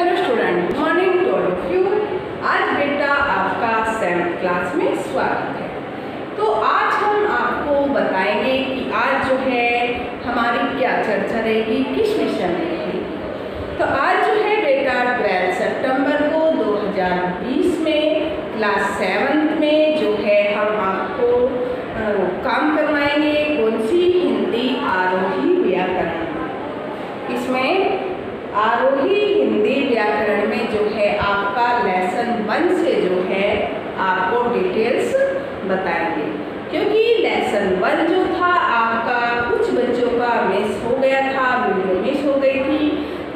Hello student, good morning to all of you. आज बेटा आपका 7th क्लास में स्वागत है। तो आज हम आपको बताएंगे कि आज जो है हमारी क्या चर्चा रहेगी, किस विषय में रहेगी। तो आज जो है बेटा 12 सितंबर को 2020 में क्लास 7th में जो है हम आपको काम करवाएंगे कौन सी, हिंदी आरोही व्याकरण। इसमें आरोही हिंदी व्याकरण में जो है आपका लेसन 1 से जो है आपको डिटेल्स बताएंगे, क्योंकि लेसन 1 जो था आपका कुछ बच्चों का मिस हो गया था, वीडियो मिस हो गई थी।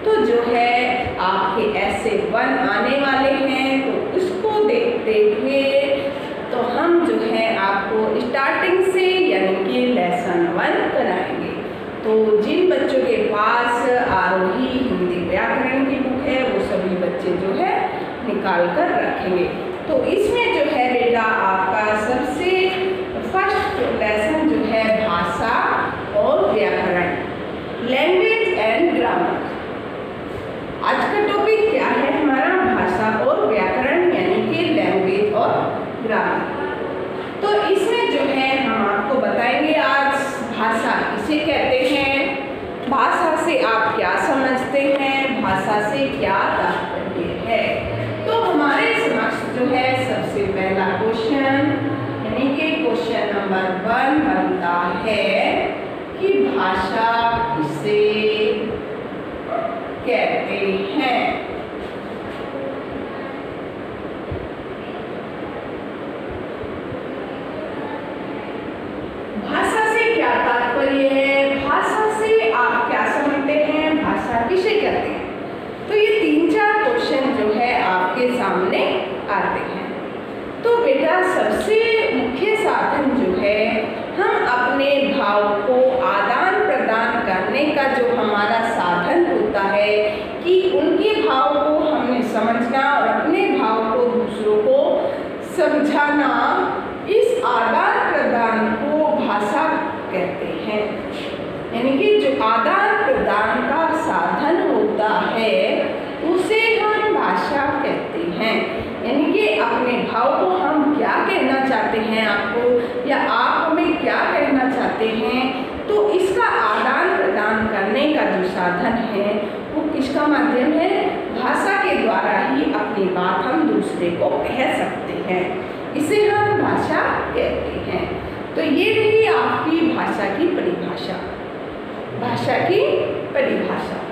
तो जो है आपके ऐसे 1 आने वाले हैं, तो उसको देखते हुए तो हम जो है आपको स्टार्टिंग से यानी कि लेसन 1 कराएंगे। तो जिन बच्चों के पास आरोही हिंदी व्याकरण की बुक है वो सभी बच्चे जो है निकाल कर रखेंगे। तो इसमें जो है बेटा आपका सबसे फर्स्ट लेसन जो है भाषा और व्याकरण, लैंग्वेज एंड ग्रामर। आज का टॉपिक क्या है हमारा, भाषा और व्याकरण यानी कि लैंग्वेज और ग्रामर। तो इसमें जो है हम आपको बताएंगे आज भाषा किसे कहते हैं, भाषा से आप क्या समझते हैं, भाषा से क्या तात्पर्य है। तो हमारे समक्ष जो है सबसे पहला क्वेश्चन यानी कि क्वेश्चन नंबर 1 बनता है कि भाषा किसे कहते हैं। भाषा से क्या तात्पर्य है, भाषा से आप क्या समझते हैं, भाषा किसे कहते हैं। तो ये 3-4 क्वेश्चन जो है आपके सामने आते हैं। तो बेटा सबसे मुख्य साधन जो है हम अपने भाव को आदान प्रदान करने का जो हमारा साधन होता है कि उनके भाव को हमने समझना और अपने भाव को दूसरों को समझाना, इस आदान प्रदान को भाषा कहते हैं। यानी कि जो आदान प्रदान का साधन होता है उसे हम भाषा कहते हैं। यानी कि अपने भाव को हम क्या कहना चाहते हैं आपको, या आप हमें क्या कहना चाहते हैं, तो इसका आदान प्रदान करने का जो साधन है वो किसका माध्यम है, भाषा के द्वारा ही अपनी बात हम दूसरे को कह सकते हैं, इसे हम भाषा कहते हैं। तो ये रही आपकी भाषा की परिभाषा, भाषा की परिभाषा।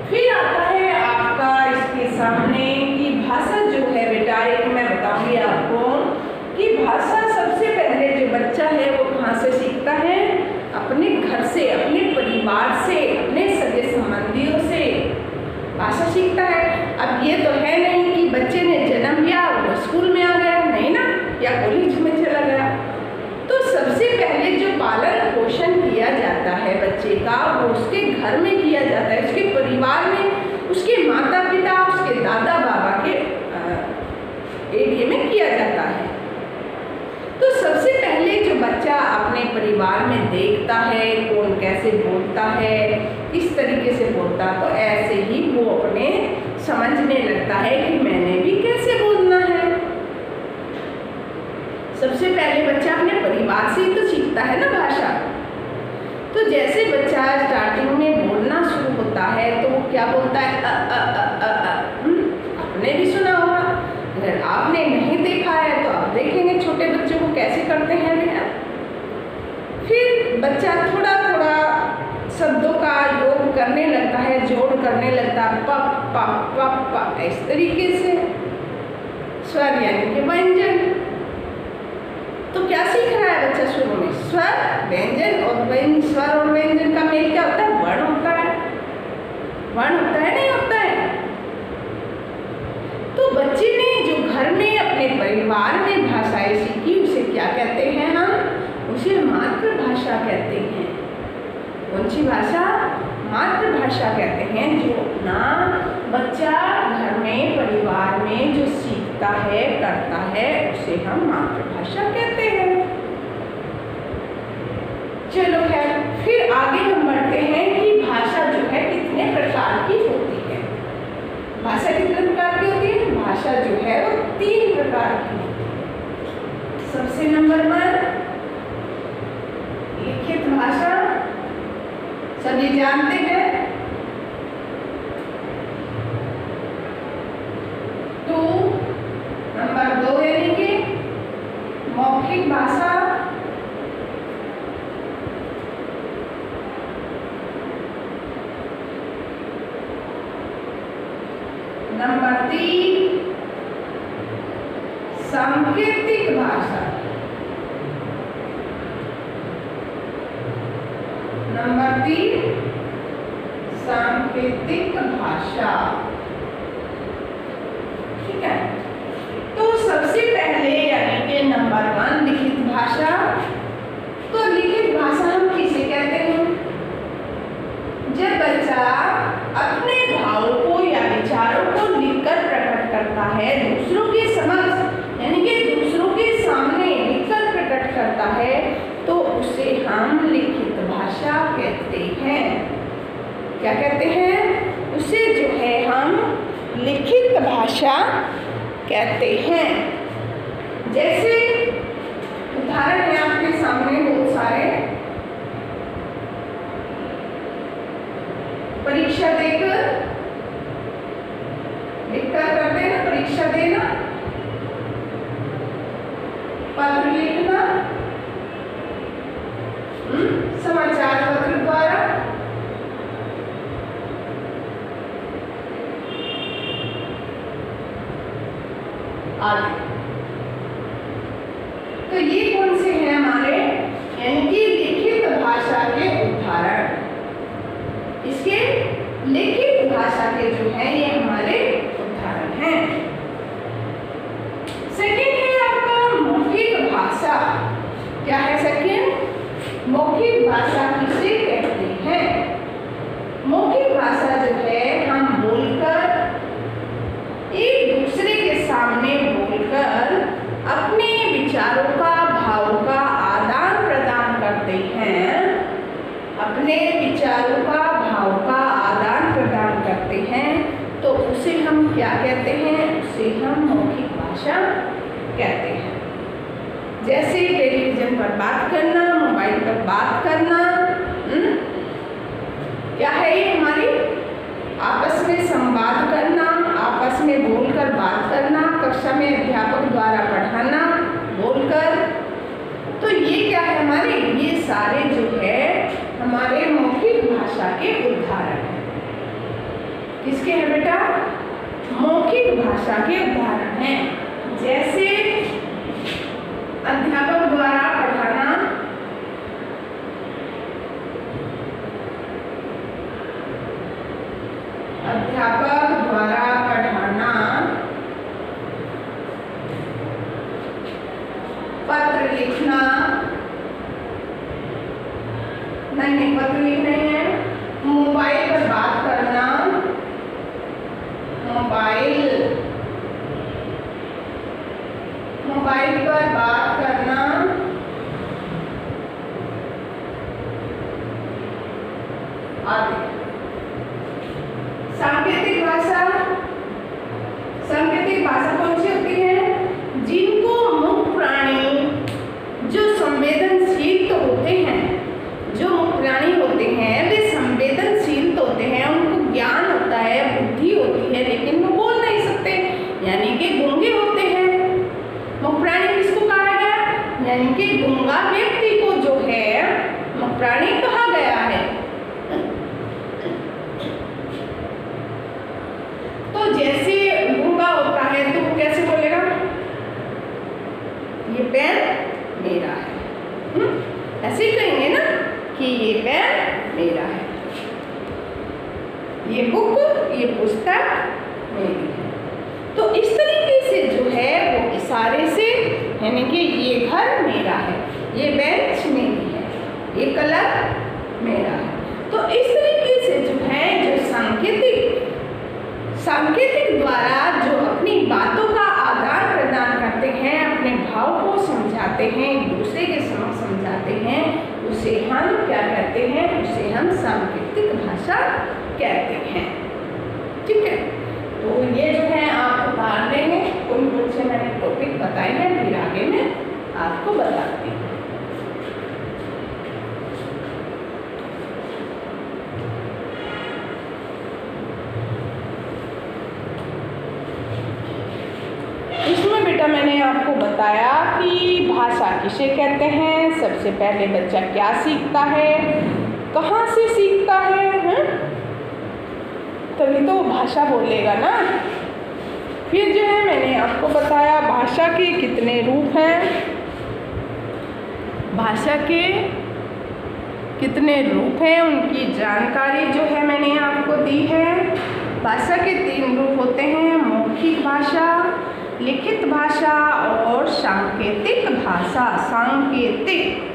फिर आता है आपका इसके सामने कि भाषा जो है बेटा, एक मैं बताऊंगी आपको कि भाषा सबसे पहले जो बच्चा है वो कहाँ से सीखता है, अपने घर से, अपने परिवार से, अपने सगे संबंधियों से भाषा सीखता है। अब ये तो है नहीं कि बच्चे ने जन्म लिया वो स्कूल में आ गया, नहीं ना, या कॉलेज में चला गया। तो सबसे पहले जो पालन पोषण किया जाता है बच्चे का वो उसके घर में किया जाता है, उसके परिवार में, उसके माता पिता, उसके दादा बाबा के एरिया में किया जाता है। तो सबसे पहले जो बच्चा अपने परिवार में देखता है कौन कैसे बोलता है, किस तरीके से बोलता, तो ऐसे ही वो अपने समझने लगता है कि मैंने भी कैसे बोलना है। सबसे पहले बच्चा अपने परिवार से ही तो सीखता है ना भाषा। तो जैसे बच्चा स्टार्टिंग में बोलना शुरू होता है तो वो क्या बोलता है, आपने भी सुना होगा। अगर आपने नहीं देखा है तो आप देखेंगे छोटे बच्चों को कैसे करते हैं भैया। फिर बच्चा थोड़ा थोड़ा शब्दों का योग करने लगता है, जोड़ करने लगता है, प प प प, इस तरीके से स्वर यानी कि व्यंजन। तो क्या सीख रहा है बच्चा शुरू में, स्वर व्यंजन, और स्वर और व्यंजन का मेल क्या होता है, वर्ण होता है। वर्ण होता है, नहीं होता है। तो बच्चे ने जो घर में अपने परिवार में भाषाएं सीखी उसे क्या कहते हैं, हम उसे मातृभाषा कहते हैं। कौन सी भाषा, मातृभाषा कहते हैं। जो अपना बच्चा घर में परिवार में जो सीखता है करता है उसे हम मातृभाषा कहते हैं। चलो खैर, फिर आगे हम बढ़ते हैं कि भाषा जो है कितने प्रकार की होती है। भाषा सभी जानते हैं। 2 नंबर 2 यानी कि मौखिक भाषा। नंबर 3 सांकेतिक भाषा। नंबर 3 सांकेतिक भाषा। ठीक है, तो सबसे पहले यानी कि नंबर 1 लिखित भाषा। तो लिखित भाषा हम किसे कहते हैं? जब बच्चा अपने भावों को या विचारों को लिखकर प्रकट करता है दूसरों के समक्ष, यानी कि दूसरों के सामने लिखकर प्रकट करता है, तो उसे हम लिखित भाषा कहते हैं। क्या कहते हैं? उसे जो है हम लिखित भाषा कहते हैं। जैसे उदाहरण है आपके सामने बहुत सारे। परीक्षा देकर लिखकर करते हैं, परीक्षा देना, पत्र लिखना, समाचार पत्र द्वारा, आदि। तो ये कौन से हैं हमारे यानी कि लिखित भाषा के उदाहरण। इसके लिखित भाषा के जो है ये हमारे उदाहरण हैं। सेकंड है आपका मौखिक भाषा। क्या है सेकंड? मौखिक भाषा किसे कहते हैं? मौखिक भाषा जो है हम बोलकर एक दूसरे के सामने बोलकर अपने विचारों का, भावों का आदान प्रदान करते हैं। अपने विचारों का, भाव का आदान प्रदान करते हैं, तो उसे हम क्या कहते हैं? उसे हम मौखिक भाषा कहते हैं। जैसे टेलीविजन पर बात करना, मोबाइल पर बात करना, क्या है ये? हमारी आपस में संवाद करना, आपस में बोलकर बात करना, कक्षा में अध्यापक द्वारा पढ़ाना बोलकर। तो ये क्या है हमारे? ये सारे जो है हमारे मौखिक भाषा के उदाहरण हैं। किसके हैं बेटा? मौखिक भाषा के उदाहरण हैं। जैसे अध्यापक द्वारा पढ़ाना, अध्यापक द्वारा पढ़ाना, पत्र लिखना, नहीं पत्र लिखना ही है, मोबाइल पर बात करना, मोबाइल पर बात करना, आदि। सांकेतिक भाषा। सांकेतिक भाषा कौन सी होती है? जिनको मुख्य प्राणी जो संवेदनशील तो होते हैं, जो मुख्य प्राणी होते हैं वे संवेदनशील तो होते हैं, उनको ज्ञान होता है, बुद्धि होती है, लेकिन वो बोल नहीं सकते, यानी कि गूंगे होते हैं। मुख्य प्राणी किसको कहा गया? यानी कि गूंगा व्यक्ति को जो है मुख्य प्राणी कहा गया है। तो जैसे गूंगा होता है तो वो कैसे बोलेगा? ये पेन मेरा है। ऐसे ही कहेंगे ना कि ये पेन मेरा है, ये बुक, ये पुस्तक मेरी है। तो इस तरीके से जो है वो इशारे से, यानी कि ये घर मेरा है, ये बेंच मेरी है, ये कलर मेरा है। तो इस तरीके से जो है जो सांकेतिक द्वारा जो अपनी बातों का आदान प्रदान करते हैं, अपने भाव को समझाते हैं, एक दूसरे के समक्ष समझाते हैं, उसे हम क्या कहते हैं? उसे हम सांकेतिक भाषा कहते हैं। ठीक है, तो ये जो है आप उतार देंगे। कुछ से मैंने टॉपिक बताए हैं, फिर आगे मैं आपको बताती हूँ। आपको बताया कि भाषा किसे कहते हैं, सबसे पहले बच्चा क्या सीखता है, कहाँ से सीखता है, तभी तो भाषा बोलेगा ना। फिर जो है मैंने आपको बताया भाषा के कितने रूप हैं, भाषा के कितने रूप हैं उनकी जानकारी जो है मैंने आपको दी है। भाषा के 3 रूप होते हैं, मौखिक भाषा, लिखित भाषा और सांकेतिक भाषा। सांकेतिक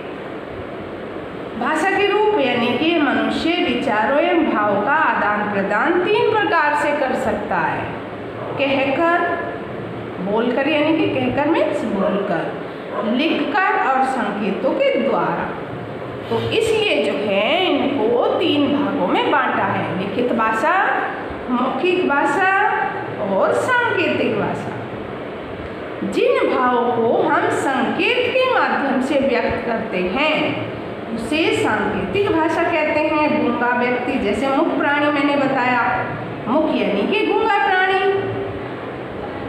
भाषा के रूप यानी कि मनुष्य विचारों एवं भाव का आदान प्रदान 3 प्रकार से कर सकता है, कहकर, बोलकर यानी कि कहकर मीन्स बोलकर, लिखकर और संकेतों के द्वारा। तो इसलिए जो है इनको 3 भागों में बांटा है, लिखित भाषा, मौखिक भाषा और सांकेतिक भाषा। जिन भावों को हम संकेत के माध्यम से व्यक्त करते हैं उसे सांकेतिक भाषा कहते हैं। गूंगा व्यक्ति, जैसे मुख प्राणी मैंने बताया, मुख यानी कि गूंगा प्राणी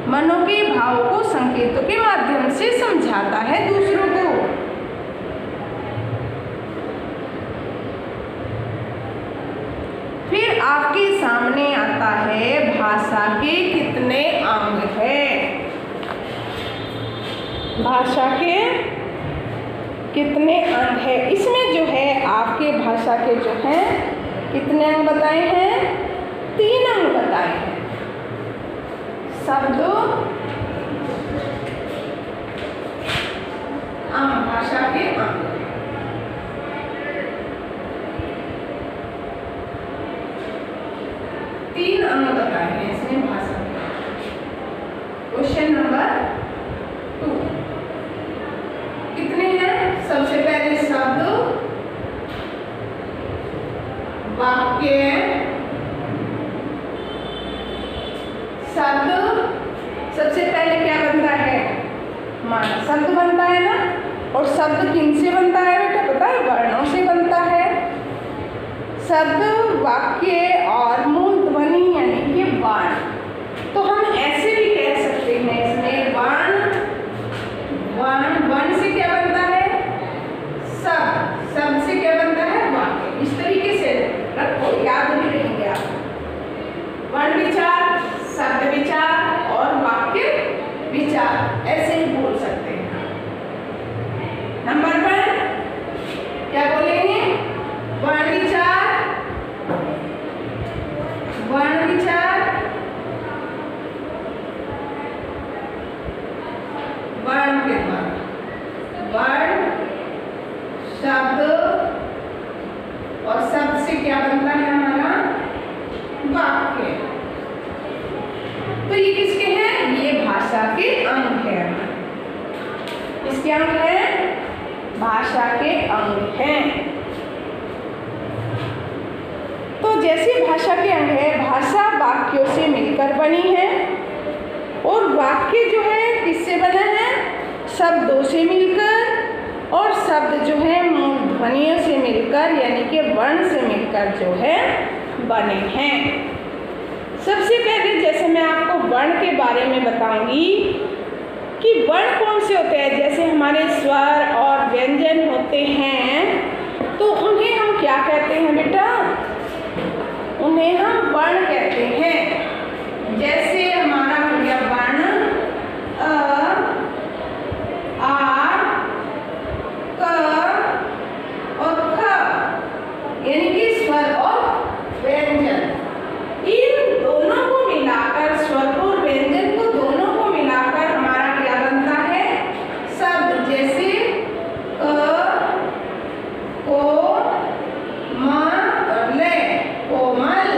मनो के भावों को संकेतों के माध्यम से समझाता है दूसरों को। फिर आपके सामने आता है भाषा के कितने अंग हैं। भाषा के कितने अंग है, इसमें जो है आपके भाषा के जो हैं कितने अंग बताए हैं, 3 अंग बताए हैं। शब्द अंग, भाषा के अंग। तीन अंग बताए हैं इसमें भाषा के। क्वेश्चन नंबर 2 कितने हैं? सबसे पहले शब्द, वाक्य, शब्द सबसे पहले क्या बनता है, माना शब्द बनता है ना। और शब्द किन से बनता है बेटा, पता है? वर्णों से बनता है। शब्द, वाक्य और मूल ध्वनि यानी कि वर्ण। तो हम ऐसे भी कह सकते हैं इसमें वर्ण, वर्ण से क्या बनता है, शब्द, शब्द से क्या बनता है, वाक्य। इस तरीके से रखो, याद भी रहेंगे आप। वर्ण विचार, शब्द विचार और वाक्य विचार, ऐसे ही बोल सकते हैं। नंबर 1 क्या बोलेंगे, वर्ण विचार, वर्ण विचार, वर्ण के बाद वर्ण, शब्द और शब्द से क्या बनता है हमारा, वाक्य। तो ये किसके हैं, ये भाषा के अंग है। इसके अंग हैं, भाषा के अंग हैं। तो जैसे भाषा के अंग है, भाषा वाक्यों से मिलकर बनी है और वाक्य जो है किससे बना है, शब्दों से मिलकर, और शब्द जो है मूल ध्वनियों से मिलकर यानी कि वर्ण से मिलकर जो है बने हैं। सबसे पहले जैसे मैं आपको वर्ण के बारे में बताऊंगी कि वर्ण कौन से होते हैं। जैसे हमारे स्वर और व्यंजन होते हैं तो उन्हें हम क्या कहते हैं बेटा, उन्हें हम वर्ण कहते हैं। जैसे हमारा हो गया वर्ण अ, आ, क और ख, यानी कि स्वर और व्यंजन। इन दोनों को मिलाकर, स्वर और व्यंजन को दोनों को मिलाकर हमारा क्या बनता है, शब्द। जैसे को, म और ले, कोमल,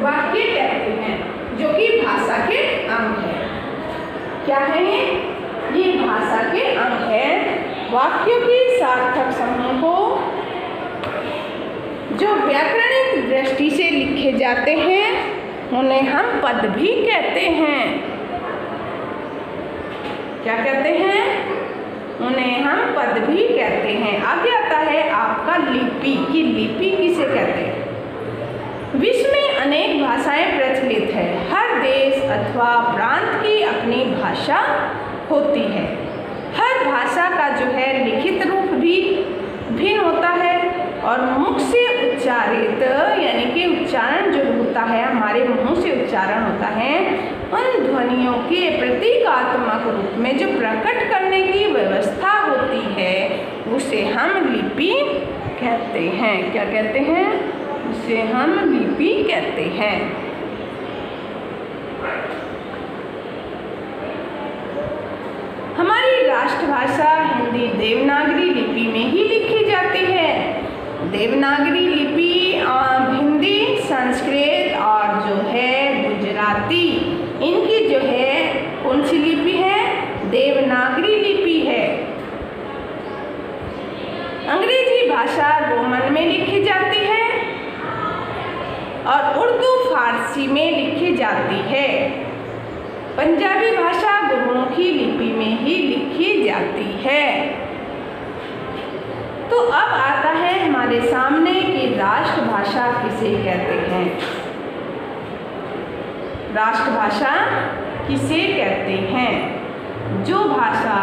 वाक्य कहते हैं, जो कि भाषा के अंग है। क्या है ये भाषा के अंग है। वाक्यों के सार्थक समूह को जो व्याकरणिक दृष्टि से लिखे जाते हैं उन्हें हम पद भी कहते हैं। क्या कहते हैं? उन्हें हम पद भी कहते हैं। आगे आता है आपका लिपि की लिपि किसे कहते हैं। विश्व में अनेक भाषाएं प्रचलित है। हर देश अथवा प्रांत की अपनी भाषा होती है। हर भाषा का जो है लिखित रूप भी भिन्न होता है और मुख से उच्चारित यानी कि उच्चारण जो होता है, हमारे मुंह से उच्चारण होता है, उन ध्वनियों के प्रतीकात्मक रूप में जो प्रकट करने की व्यवस्था होती है उसे हम लिपि कहते हैं। क्या कहते हैं? उसे हम लिपि कहते हैं। हमारी राष्ट्रभाषा हिंदी देवनागरी लिपि में ही लिखी जाती है। देवनागरी लिपि हिंदी, संस्कृत और जो है गुजराती, इनकी जो है कौन सी लिपि है? देवनागरी लिपि है। अंग्रेजी भाषा रोमन में लिखी जाती है और उर्दू फारसी में लिखी जाती है। पंजाबी भाषा गुरुमुखी लिपि में ही लिखी जाती है। तो अब आता है हमारे सामने कि राष्ट्रभाषा किसे कहते हैं। राष्ट्रभाषा किसे कहते हैं? जो भाषा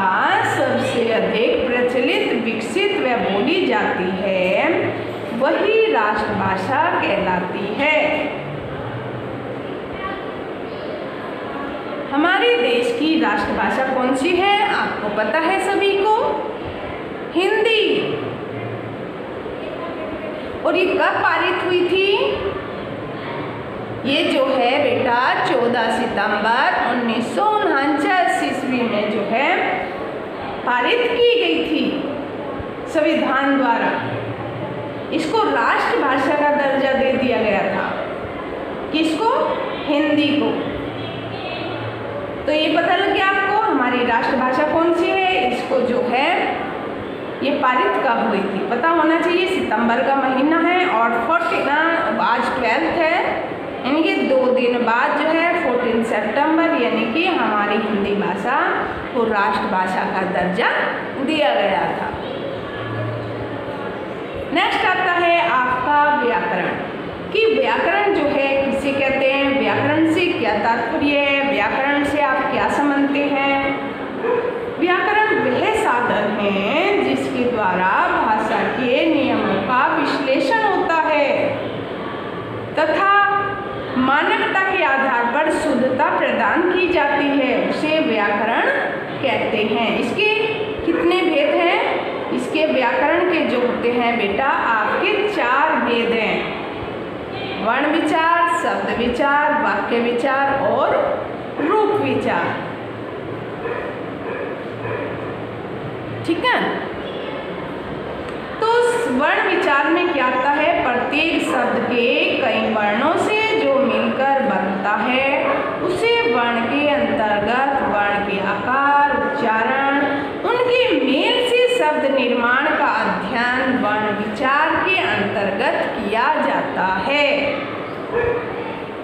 सबसे अधिक प्रचलित, विकसित व बोली जाती है वही राष्ट्रभाषा कहलाती है। हमारे देश की राष्ट्रभाषा कौन सी है? आपको पता है सभी को, हिंदी। और ये कब पारित हुई थी? ये जो है बेटा 14 सितंबर 1949 ईस्वी में जो है पारित की गई थी संविधान द्वारा। इसको राष्ट्रभाषा का दर्जा दे दिया गया था। किसको? हिंदी को। तो ये पता लग गया आपको हमारी राष्ट्रभाषा कौन सी है। इसको जो है ये पारित कब हुई थी पता होना चाहिए। सितंबर का महीना है और आज 12 है, यानी कि 2 दिन बाद जो है 14 सितंबर यानी कि हमारी हिंदी भाषा को राष्ट्रभाषा का दर्जा दिया गया था। नेक्स्ट आता है आपका व्याकरण कि व्याकरण जो है किसे कहते हैं, व्याकरण से क्या तात्पर्य है, व्याकरण से आप क्या समझते हैं। व्याकरण वह साधन है जिसके द्वारा भाषा के नियमों का विश्लेषण होता है तथा मानकता के आधार पर शुद्धता प्रदान की जाती है, उसे व्याकरण कहते हैं। इसके कितने भेद हैं? इसके व्याकरण के जो होते हैं बेटा आपके 4 भेद हैं। वर्ण विचार, शब्द विचार, वाक्य विचार और रूप विचार। ठीक है। तो वर्ण विचार में क्या आता है? प्रत्येक शब्द के कई वर्णों से जो मिलकर बनता है उसे वर्ण के अंतर्गत वर्ण के आकार, उच्चारण, उनके मेल से शब्द निर्माण का अध्ययन वर्ण विचार के अंतर्गत किया जाता है।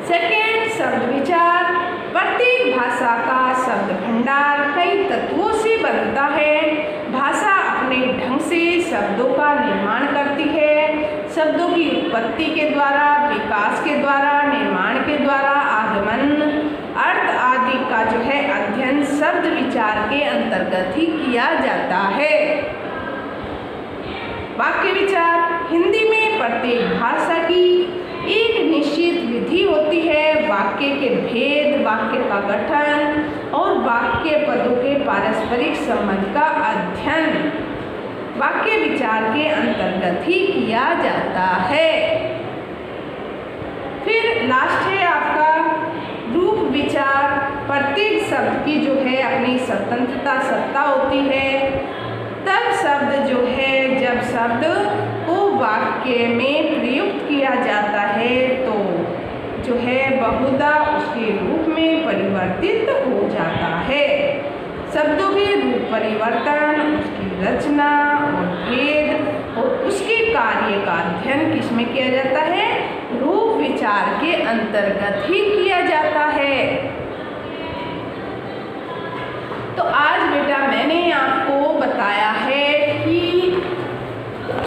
सेकेंड, शब्द विचार। प्रत्येक भाषा का शब्द भंडार कई तत्वों से बनता है। भाषा अपने ढंग से शब्दों का निर्माण करती है। शब्दों की उत्पत्ति के द्वारा, विकास के द्वारा, निर्माण के द्वारा, आगमन, अर्थ आदि का जो है अध्ययन शब्द विचार के अंतर्गत ही किया जाता है। वाक्य विचार। हिंदी में प्रत्येक भाषा की एक निश्चित विधि होती है। वाक्य के भेद, वाक्य का गठन और वाक्य पदों के पारस्परिक संबंध का अध्ययन वाक्य विचार के अंतर्गत ही किया जाता है। फिर लास्ट है आपका रूप विचार। प्रत्येक शब्द की जो है अपनी स्वतंत्रता सत्ता होती है। तब शब्द जो है, जब शब्द को वाक्य में प्रयुक्त किया जाता है तो जो है बहुधा उसके रूप में परिवर्तित हो जाता है। शब्दों के रूप परिवर्तन, उसकी रचना और भेद और उसके कार्य का अध्ययन किसमें किया जाता है? रूप विचार के अंतर्गत ही किया जाता है। तो आज बेटा मैंने आपको बताया है कि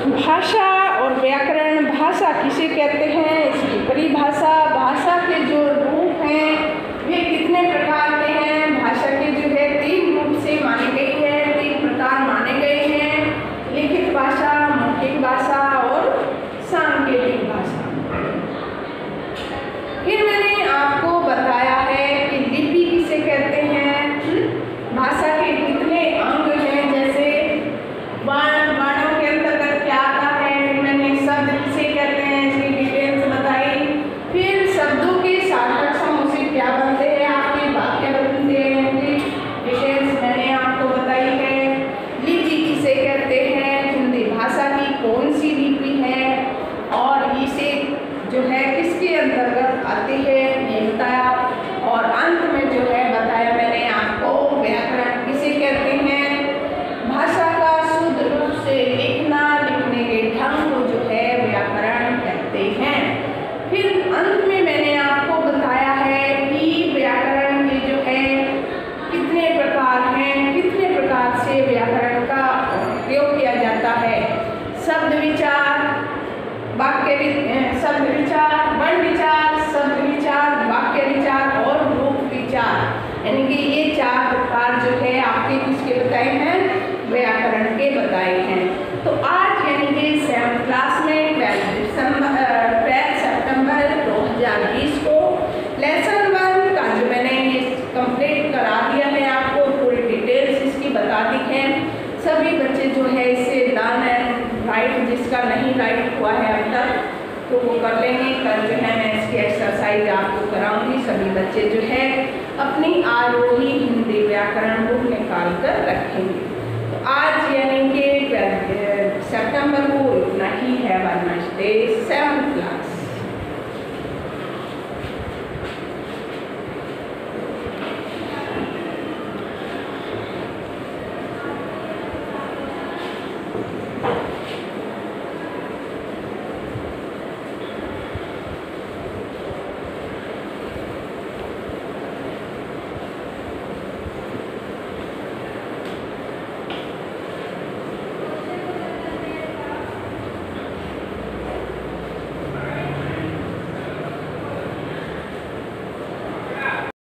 भाषा और व्याकरण, भाषा किसे कहते हैं, इसकी परिभाषा, भाषा के जो रूप हैं वे कितने प्रकार के हैं। भाषा के जो है 3 रूप से मानी गई है, 3 प्रकार माने गए हैं, लिखित भाषा, मौखिक भाषा और सांकेतिक भाषा। फिर मैंने आपको बताया है कि लिपि किसे कहते हैं। भाषा के कितने अंग हैं, जैसे वर्णों के अंतर्गत क्या आता है। मैंने शब्द किसे कहते हैं इसकी डिटेल्स बताई। फिर शब्दों के सार्थक समूह से क्या बनते हैं, आपके वाक्य बनते हैं, डिटेल्स मैंने आपको बताई है। लिपि किसे कहते हैं, हिंदी भाषा की कौन सी लिपि है और इसे जो है किसके अंतर्गत आती है ये बताया। और अंत में जो है बताया मैंने आपको व्याकरण किसे कहते हैं। भाषा का शुद्ध रूप से लिखना, लिखने के ढंग को जो है व्याकरण कहते हैं। फिर अंत में मैंने आपको बताया है कि व्याकरण के जो है कितने प्रकार हैं, कितने प्रकार से व्याकरण का प्रयोग किया जाता है। शब्द विचार, शब्द विचार, वर्ण विचार, शब्द विचार, वाक्य विचार और रूप विचार, यानी कि ये 4 प्रकार जो है आपके किसके बताए हैं, व्याकरण के बताए हैं। तो आज यानी कि 7th क्लास में 12 सितंबर 2020 को लेसन 1 का जो मैंने ये कंप्लीट करा दिया है, आपको पूरी डिटेल्स इसकी बता दी है। सभी बच्चे जो है इसे लर्न एंड राइट, जिसका नहीं राइट हुआ है अब तक तो वो कर लेंगे। कल जो है मैं इसकी एक्सरसाइज आपको कराऊंगी। सभी बच्चे जो है अपनी आरोही हिंदी व्याकरण बुक निकाल कर रखेंगे। तो आज यानी कि 12 सितंबर को इतना ही है। 7th class.